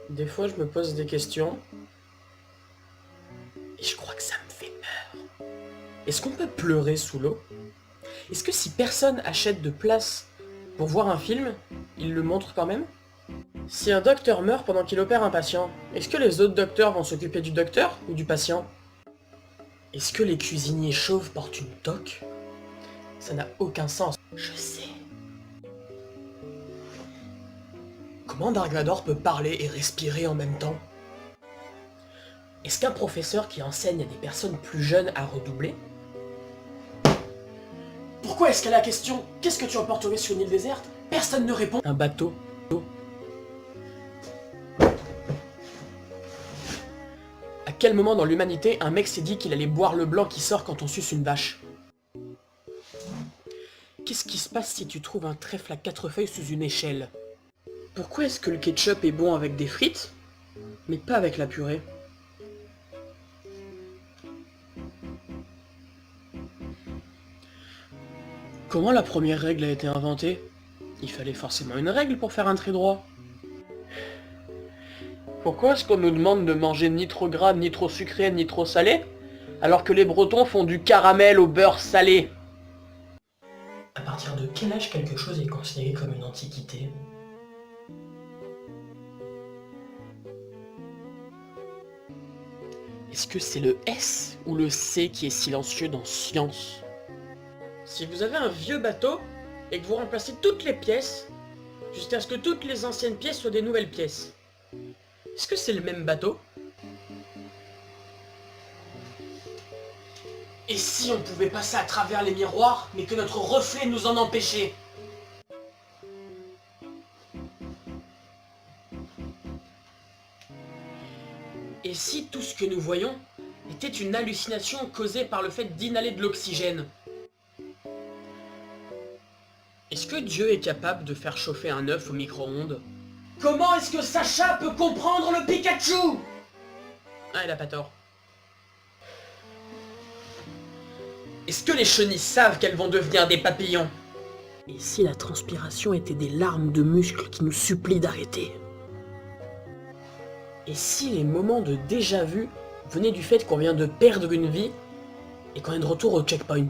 Des fois, je me pose des questions, et je crois que ça me fait peur. Est-ce qu'on peut pleurer sous l'eau? Est-ce que si personne achète de place pour voir un film, il le montre quand même? Si un docteur meurt pendant qu'il opère un patient, est-ce que les autres docteurs vont s'occuper du docteur ou du patient? Est-ce que les cuisiniers chauves portent une toque? Ça n'a aucun sens. Je sais. Comment Dark Vador peut parler et respirer en même temps? Est-ce qu'un professeur qui enseigne à des personnes plus jeunes a redoublé? Pourquoi est-ce qu'elle a la question qu'est-ce que tu emporterais sur une île déserte? Personne ne répond. Un bateau. À quel moment dans l'humanité un mec s'est dit qu'il allait boire le blanc qui sort quand on suce une vache? Qu'est-ce qui se passe si tu trouves un trèfle à 4 feuilles sous une échelle? Pourquoi est-ce que le ketchup est bon avec des frites, mais pas avec la purée? Comment la première règle a été inventée? Il fallait forcément une règle pour faire un trait droit. Pourquoi est-ce qu'on nous demande de manger ni trop gras, ni trop sucré, ni trop salé, alors que les Bretons font du caramel au beurre salé? À partir de quel âge quelque chose est considéré comme une antiquité? Est-ce que c'est le S ou le C qui est silencieux dans science? Si vous avez un vieux bateau et que vous remplacez toutes les pièces, jusqu'à ce que toutes les anciennes pièces soient des nouvelles pièces, est-ce que c'est le même bateau? Et si on pouvait passer à travers les miroirs, mais que notre reflet nous en empêchait? Et si tout ce que nous voyons était une hallucination causée par le fait d'inhaler de l'oxygène? Est-ce que Dieu est capable de faire chauffer un œuf au micro-ondes? Comment est-ce que Sacha peut comprendre le Pikachu? Ah, elle a pas tort. Est-ce que les chenilles savent qu'elles vont devenir des papillons? Et si la transpiration était des larmes de muscles qui nous supplient d'arrêter? Et si les moments de déjà-vu venaient du fait qu'on vient de perdre une vie et qu'on est de retour au checkpoint?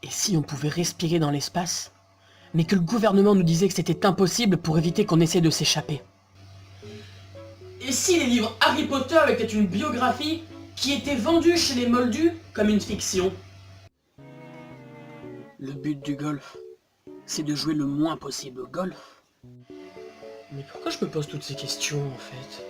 Et si on pouvait respirer dans l'espace, mais que le gouvernement nous disait que c'était impossible pour éviter qu'on essaie de s'échapper? Et si les livres Harry Potter étaient une biographie qui était vendue chez les moldus comme une fiction? Le but du golf, c'est de jouer le moins possible au golf. Mais pourquoi je me pose toutes ces questions en fait?